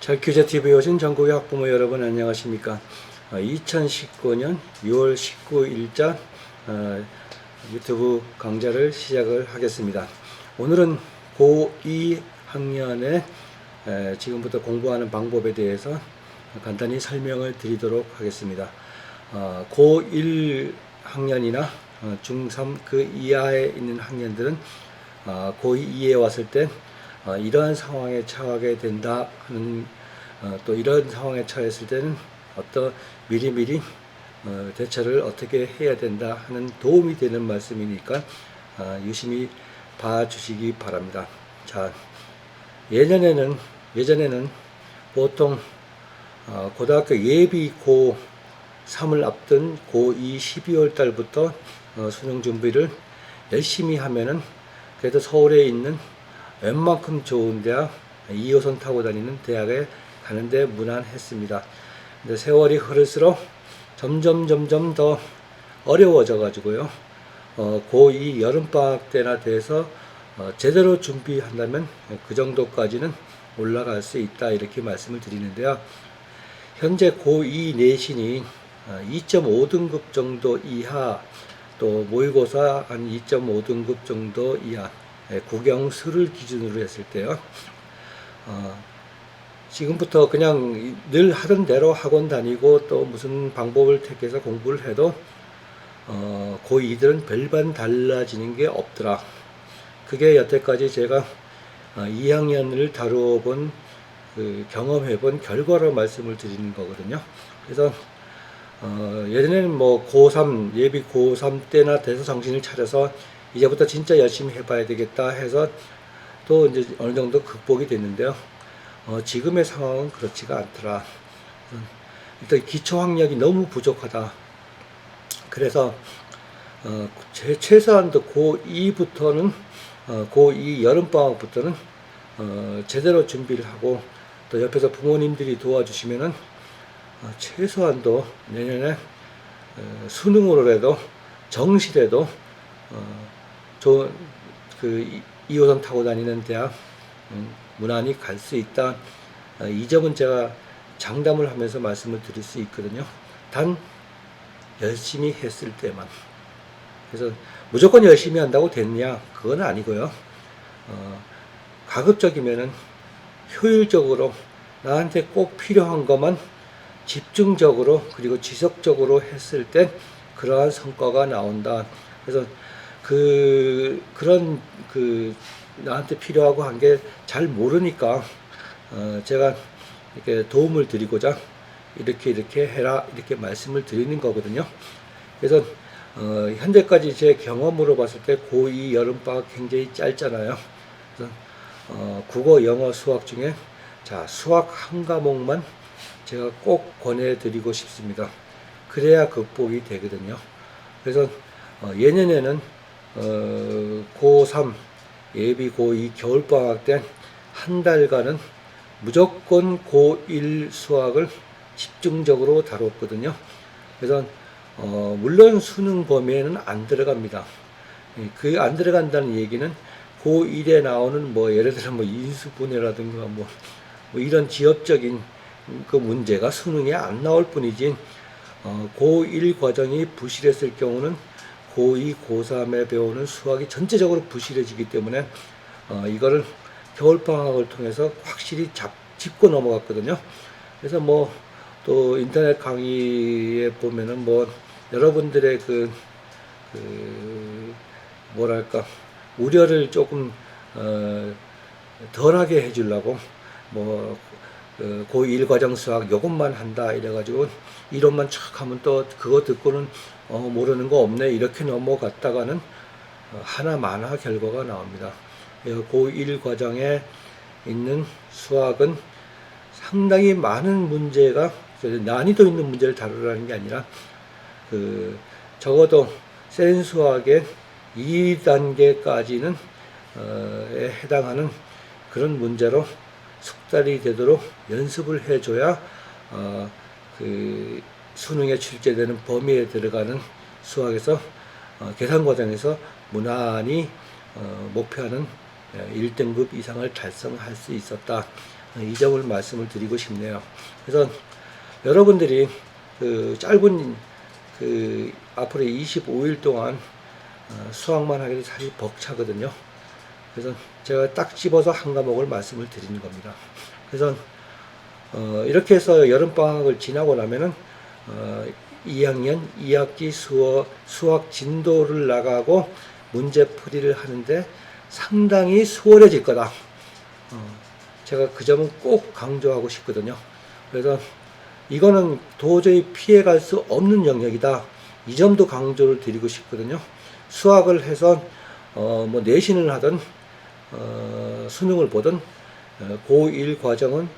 잘규제TV에 오신 전국의 학부모 여러분 안녕하십니까. 2019년 6월 19일자 유튜브 강좌를 시작을 하겠습니다. 오늘은 고2 학년의 지금부터 공부하는 방법에 대해서 간단히 설명을 드리도록 하겠습니다. 고1 학년이나 중3 그 이하에 있는 학년들은 고2 이에 왔을 때 이러한 상황에 처하게 된다 하는 또 이런 상황에 처했을 때는 미리미리 대처를 어떻게 해야 된다 하는 도움이 되는 말씀이니까 유심히 봐주시기 바랍니다. 자, 예전에는 보통 고등학교 예비 고3을 앞둔 고2 12월 달부터 수능 준비를 열심히 하면은 그래도 서울에 있는 웬만큼 좋은 대학, 2호선 타고 다니는 대학에 가는데 무난했습니다. 근데 세월이 흐를수록 점점 더 어려워져 가지고요. 고2 여름방학 때나 돼서 제대로 준비한다면 그 정도까지는 올라갈 수 있다 이렇게 말씀을 드리는데요. 현재 고2 내신이 2.5등급 정도 이하, 또 모의고사 한 2.5등급 정도 이하, 국영수를 기준으로 했을 때요. 지금부터 그냥 늘 하던 대로 학원 다니고 또 무슨 방법을 택해서 공부를 해도 고2들은 별반 달라지는 게 없더라. 그게 여태까지 제가 2학년을 다루어본 경험해본 결과로 말씀을 드리는 거거든요. 그래서 예전에는 뭐 고3 예비 고3 때나 돼서 정신을 차려서 이제부터 진짜 열심히 해봐야 되겠다 해서 또 이제 어느 정도 극복이 됐는데요. 지금의 상황은 그렇지가 않더라. 일단 기초학력이 너무 부족하다. 그래서 최소한도 고2부터는 고2 여름방학부터는 제대로 준비를 하고 또 옆에서 부모님들이 도와주시면은 최소한도 내년에 수능으로라도 정시라도 좋은 2호선 타고 다니는 대학 무난히 갈 수 있다. 이 점은 제가 장담을 하면서 말씀을 드릴 수 있거든요. 단 열심히 했을 때만. 그래서 무조건 열심히 한다고 됐냐? 그건 아니고요. 가급적이면은 효율적으로 나한테 꼭 필요한 것만 집중적으로 그리고 지속적으로 했을 때 그러한 성과가 나온다. 그래서 그런 나한테 필요하고 한 게 잘 모르니까 제가 이렇게 도움을 드리고자 이렇게 해라 이렇게 말씀을 드리는 거거든요. 그래서 현재까지 제 경험으로 봤을 때 고2 여름방학 굉장히 짧잖아요. 그래서 국어, 영어, 수학 중에 수학 한 과목만 제가 꼭 권해드리고 싶습니다. 그래야 극복이 되거든요. 그래서 예년에는 고3 예비 고2 겨울방학 때 한 달간은 무조건 고1 수학을 집중적으로 다뤘거든요. 그래서 물론 수능 범위에는 안 들어갑니다. 그 안 들어간다는 얘기는 고1에 나오는 예를 들어 인수분해라든가 이런 지엽적인 그 문제가 수능에 안 나올 뿐이지 고1 과정이 부실했을 경우는 고2, 고3에 배우는 수학이 전체적으로 부실해지기 때문에 이거를 겨울방학을 통해서 확실히 짚고 넘어갔거든요. 그래서 또 인터넷 강의에 보면은 여러분들의 뭐랄까 우려를 조금 덜하게 해주려고 고1 과정 수학 요것만 한다 이래가지고 이론만 촥 하면 또 그거 듣고는 모르는 거 없네 이렇게 넘어갔다가는 하나마나 결과가 나옵니다. 고1 과정에 있는 수학은 상당히 많은 문제가 난이도 있는 문제를 다루라는 게 아니라 적어도 센 수학의 2단계까지는 해당하는 그런 문제로 숙달이 되도록 연습을 해줘야 수능에 출제되는 범위에 들어가는 수학에서 계산 과정에서 무난히 목표하는 1등급 이상을 달성할 수 있었다. 이 점을 말씀을 드리고 싶네요. 그래서 여러분들이 그 짧은 그 앞으로 25일 동안 수학만 하기도 사실 벅차거든요. 그래서 제가 딱 집어서 한 과목을 말씀을 드리는 겁니다. 그래서 이렇게 해서 여름방학을 지나고 나면은 2학년 2학기 수학 진도를 나가고 문제풀이를 하는데 상당히 수월해질 거다. 제가 그 점은 꼭 강조하고 싶거든요. 그래서 이거는 도저히 피해갈 수 없는 영역이다. 이 점도 강조를 드리고 싶거든요. 수학을 해서 뭐 내신을 하든 수능을 보든 고1 과정은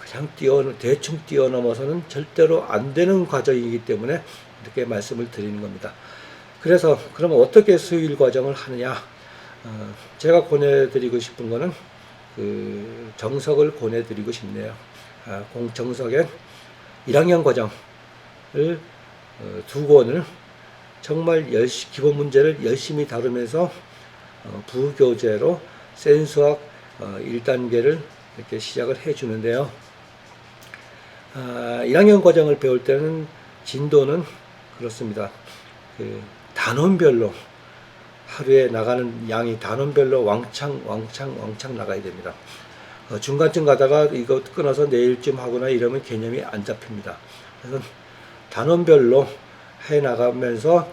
그냥 대충 뛰어넘어서는 절대로 안 되는 과정이기 때문에 이렇게 말씀을 드리는 겁니다. 그래서 그러면 어떻게 수일 과정을 하느냐? 제가 권해드리고 싶은 거는 그 정석을 권해드리고 싶네요. 공정석의 1학년 과정을 두 권을 정말 기본 문제를 열심히 다루면서 부교재로 센수학 1단계를 이렇게 시작을 해주는데요. 1학년 과정을 배울 때는 진도는 그렇습니다. 그 단원별로 하루에 나가는 양이 단원별로 왕창 나가야 됩니다. 중간쯤 가다가 이거 끊어서 내일쯤 하거나 이러면 개념이 안 잡힙니다. 그래서 단원별로 해 나가면서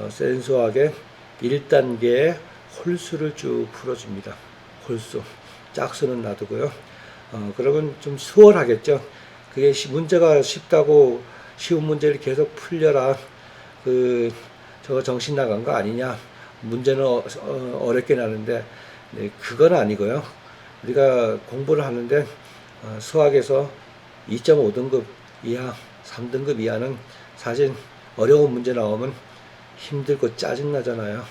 센수학의 1단계의 홀수를 쭉 풀어줍니다. 홀수. 짝수는 놔두고요. 그러면 좀 수월하겠죠. 그게 문제가 쉽다고 쉬운 문제를 계속 풀려라. 저거 정신 나간 거 아니냐. 문제는 어렵게 나는데, 네, 그건 아니고요. 우리가 공부를 하는데 수학에서 2.5등급 이하, 3등급 이하는 사실 어려운 문제 나오면 힘들고 짜증나잖아요.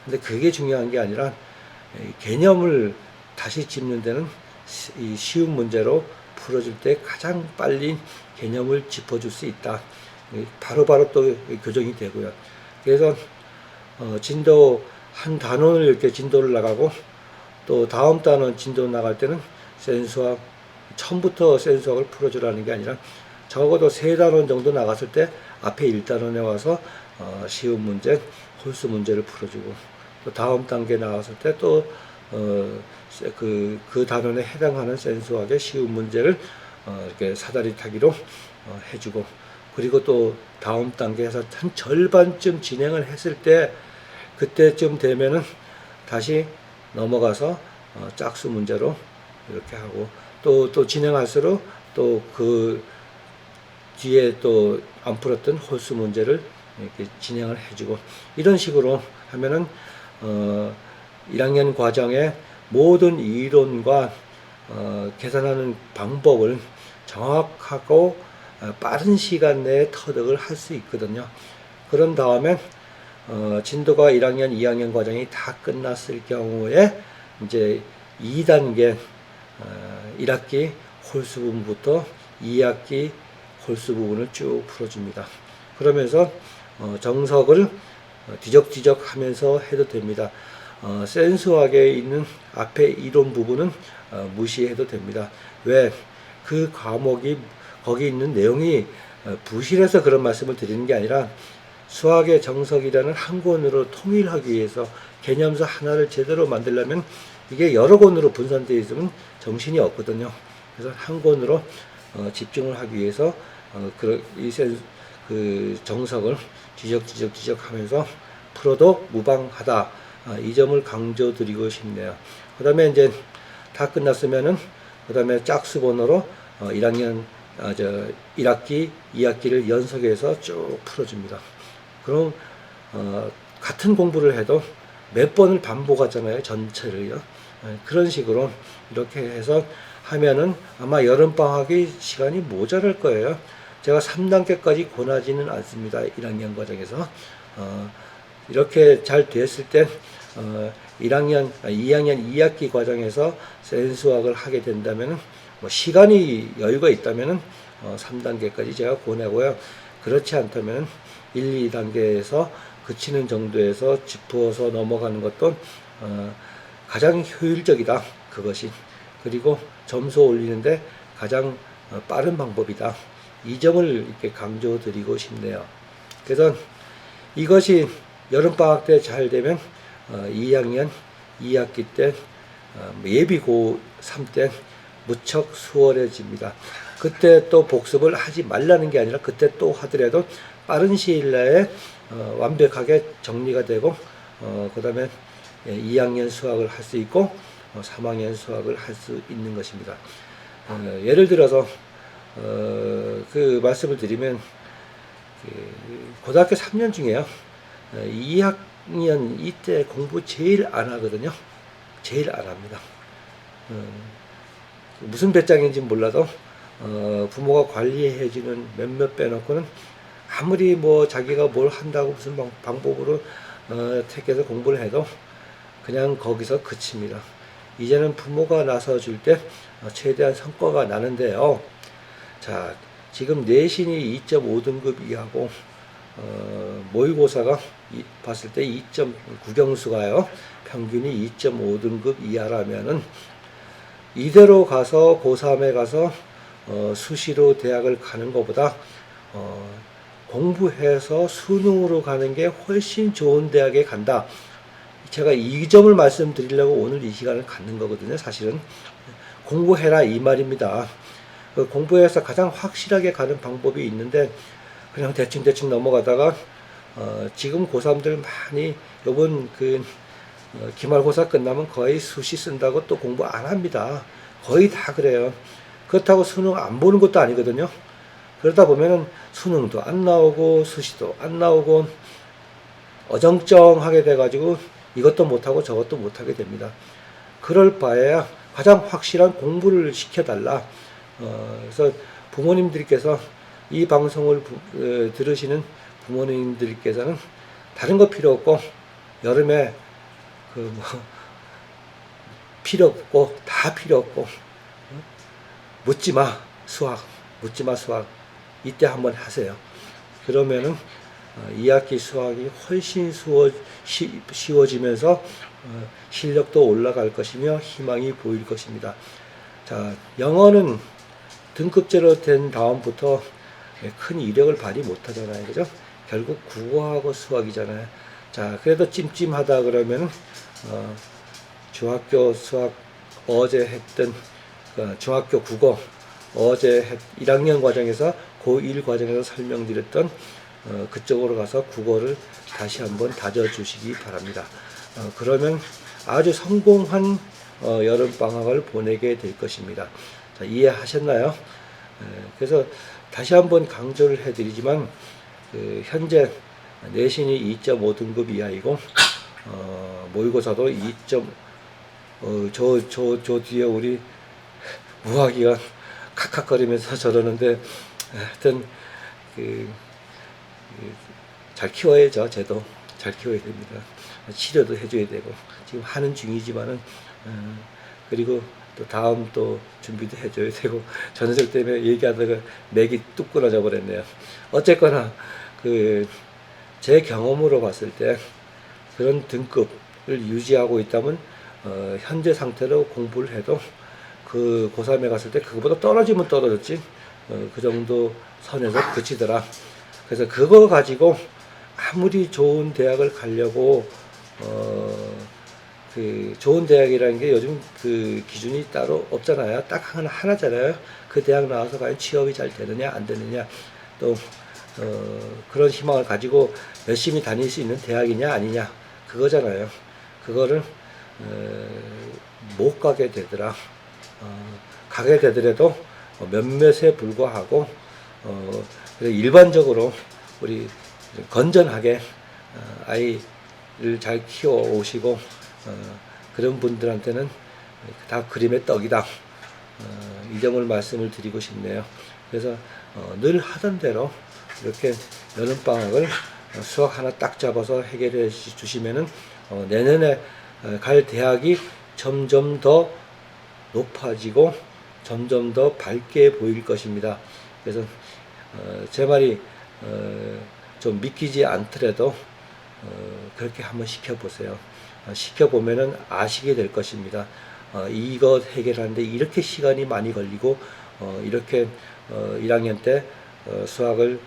근데 그게 중요한 게 아니라 개념을 다시 짚는 데는 이 쉬운 문제로 풀어줄 때 가장 빨리 개념을 짚어줄 수 있다. 바로바로 또 교정이 되고요. 그래서 진도 한 단원을 이렇게 진도를 나가고 또 다음 단원 진도 나갈 때는 센수학 처음부터 센수학을 풀어주라는 게 아니라 적어도 3단원 정도 나갔을 때 앞에 1단원에 와서 쉬운 문제, 홀수 문제를 풀어주고 또 다음 단계 나왔을 때 또 그 단원에 해당하는 센수학의 쉬운 문제를 이렇게 사다리 타기로 해주고 그리고 또 다음 단계에서 한 절반쯤 진행을 했을 때 그때쯤 되면은 다시 넘어가서 짝수 문제로 이렇게 하고 또 진행할수록 또 그 뒤에 또 안 풀었던 홀수 문제를 이렇게 진행을 해주고 이런 식으로 하면은 1학년 과정의 모든 이론과 계산하는 방법을 정확하고 빠른 시간 내에 터득을 할 수 있거든요. 그런 다음에 진도가 1학년, 2학년 과정이 다 끝났을 경우에 이제 2단계 1학기 홀수 부분부터 2학기 홀수 부분을 쭉 풀어줍니다. 그러면서 정석을 뒤적뒤적 하면서 해도 됩니다. 센수학에 있는 앞에 이론 부분은 무시해도 됩니다. 왜? 그 과목이 거기 있는 내용이 부실해서 그런 말씀을 드리는 게 아니라 수학의 정석이라는 한 권으로 통일하기 위해서 개념서 하나를 제대로 만들려면 이게 여러 권으로 분산되어 있으면 정신이 없거든요. 그래서 한 권으로 집중을 하기 위해서 그 정석을 뒤적뒤적 하면서 풀어도 무방하다. 이 점을 강조드리고 싶네요. 그 다음에 이제 다 끝났으면은 그 다음에 짝수 번호로 1학년 1학기, 2학기를 연속해서 쭉 풀어줍니다. 그럼 같은 공부를 해도 몇 번을 반복하잖아요. 전체를요. 그런 식으로 이렇게 해서 하면은 아마 여름방학이 시간이 모자랄 거예요. 제가 3단계까지 권하지는 않습니다. 1학년 과정에서. 이렇게 잘 됐을 때 2학년 2학기 과정에서 센수학을 하게 된다면 뭐 시간이 여유가 있다면 3단계까지 제가 권하고요. 그렇지 않다면 1, 2단계에서 그치는 정도에서 짚어서 넘어가는 것도 가장 효율적이다. 그것이 그리고 점수 올리는데 가장 빠른 방법이다. 이 점을 이렇게 강조드리고 싶네요. 그래서 이것이 여름방학 때 잘 되면 2학년 2학기 때 예비 고3 때 무척 수월해집니다. 그때 또 복습을 하지 말라는 게 아니라 그때 또 하더라도 빠른 시일 내에 완벽하게 정리가 되고 그 다음에 2학년 수학을 할 수 있고 3학년 수학을 할 수 있는 것입니다. 예를 들어서 그 말씀을 드리면 고등학교 3년 중에요 2학년 이때 공부 제일 안 하거든요. 제일 안 합니다. 무슨 배짱인지 몰라도 부모가 관리해주는 몇몇 빼놓고는 아무리 뭐 자기가 뭘 한다고 무슨 방법으로 택해서 공부를 해도 그냥 거기서 그칩니다. 이제는 부모가 나서 줄 때 최대한 성과가 나는데요. 자, 지금 내신이 2.5등급 이하고 모의고사가 봤을 때 2점 국영수가요. 평균이 2.5등급 이하라면은 이대로 가서 고3에 가서 수시로 대학을 가는 것보다 공부해서 수능으로 가는 게 훨씬 좋은 대학에 간다. 제가 이 점을 말씀드리려고 오늘 이 시간을 갖는 거거든요. 사실은 공부해라 이 말입니다. 공부해서 가장 확실하게 가는 방법이 있는데 그냥 대충 넘어가다가 지금 고3들 많이 요번 기말고사 끝나면 거의 수시 쓴다고 또 공부 안 합니다. 거의 다 그래요. 그렇다고 수능 안 보는 것도 아니거든요. 그러다 보면은 수능도 안 나오고 수시도 안 나오고 어정쩡하게 돼가지고 이것도 못하고 저것도 못하게 됩니다. 그럴 바에야 가장 확실한 공부를 시켜달라. 그래서 부모님들께서 이 방송을 들으시는 부모님들께서는 다른 거 필요 없고 여름에 필요 없고 다 필요 없고 묻지마 수학 이때 한번 하세요. 그러면은 2학기 수학이 훨씬 쉬워지면서 실력도 올라갈 것이며 희망이 보일 것입니다. 자, 영어는 등급제로 된 다음부터 큰 이력을 발휘 못하잖아요. 그죠? 결국 국어하고 수학이잖아요. 자, 그래도 찜찜하다 그러면 중학교 수학 어제 했던 중학교 국어 어제 1학년 과정에서 고1 과정에서 설명드렸던 그쪽으로 가서 국어를 다시 한번 다져주시기 바랍니다. 그러면 아주 성공한 여름방학을 보내게 될 것입니다. 자, 이해하셨나요? 그래서 다시 한번 강조를 해드리지만 현재 내신이 2.5등급 이하이고 모의고사도 2점 저 뒤에 우리 무학이가 칵칵거리면서 저러는데 하여튼 잘 키워야죠. 쟤도 잘 키워야 됩니다. 치료도 해줘야 되고 지금 하는 중이지만은 그리고 또 다음 또 준비도 해줘야 되고 전세적 때문에 얘기하다가 맥이 뚝 끊어져 버렸네요. 어쨌거나 제 경험으로 봤을 때 그런 등급을 유지하고 있다면 현재 상태로 공부를 해도 그 고3에 갔을 때 그거보다 떨어지면 떨어졌지 그 정도 선에서 그치더라. 그래서 그거 가지고 아무리 좋은 대학을 가려고 좋은 대학이라는 게 요즘 기준이 따로 없잖아요. 딱 하나잖아요. 그 대학 나와서 과연 취업이 잘 되느냐 안 되느냐 또 그런 희망을 가지고 열심히 다닐 수 있는 대학이냐 아니냐 그거잖아요. 그거를 못 가게 되더라. 가게 되더라도 몇몇에 불과하고 일반적으로 우리 건전하게 아이를 잘 키워 오시고 그런 분들한테는 다 그림의 떡이다. 이 점을 말씀을 드리고 싶네요. 그래서 늘 하던 대로 이렇게 여름방학을 수학 하나 딱 잡아서 해결해 주시면은 내년에 갈 대학이 점점 더 높아지고 점점 더 밝게 보일 것입니다. 그래서 제 말이 좀 믿기지 않더라도 그렇게 한번 시켜보세요. 시켜보면은 아시게 될 것입니다. 이거 해결하는데 이렇게 시간이 많이 걸리고 이렇게 1학년 때 수학을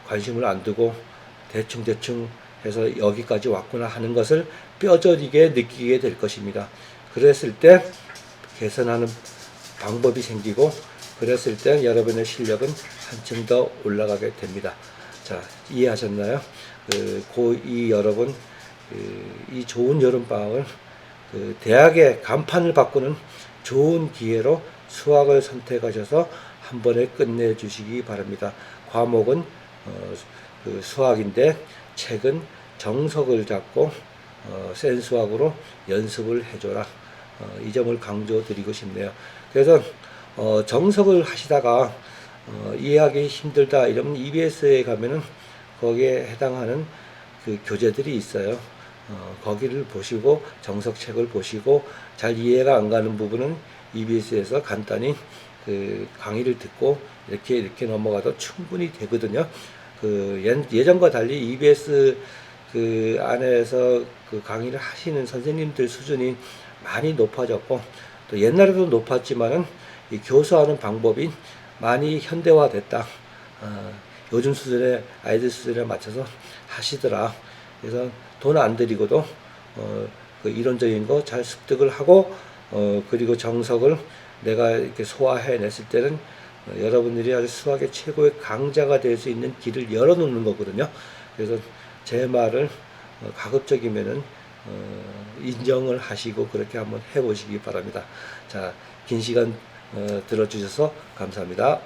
관심을 안 두고 대충 해서 여기까지 왔구나 하는 것을 뼈저리게 느끼게 될 것입니다. 그랬을 때 개선하는 방법이 생기고 그랬을 때 여러분의 실력은 한층 더 올라가게 됩니다. 자, 이해하셨나요? 고2 여러분, 이 좋은 여름방학을 대학의 간판을 바꾸는 좋은 기회로 수학을 선택하셔서 한 번에 끝내주시기 바랍니다. 과목은 수학인데 책은 정석을 잡고 센 수학으로 연습을 해줘라. 이 점을 강조드리고 싶네요. 그래서 정석을 하시다가 이해하기 힘들다 이러면 EBS에 가면은 거기에 해당하는 그 교재들이 있어요. 거기를 보시고 정석책을 보시고 잘 이해가 안 가는 부분은 EBS에서 간단히 그 강의를 듣고 이렇게 넘어가도 충분히 되거든요. 예전과 달리 EBS 그 안에서 그 강의를 하시는 선생님들 수준이 많이 높아졌고 또 옛날에도 높았지만은 이 교수하는 방법이 많이 현대화됐다. 요즘 수준의 아이들 수준에 맞춰서 하시더라. 그래서 돈 안 들이고도 그 이론적인 거 잘 습득을 하고 그리고 정석을 내가 이렇게 소화해냈을 때는 여러분들이 아주 수학의 최고의 강자가 될 수 있는 길을 열어놓는 거거든요. 그래서 제 말을 가급적이면은 인정을 하시고 그렇게 한번 해보시기 바랍니다. 자, 긴 시간 들어주셔서 감사합니다.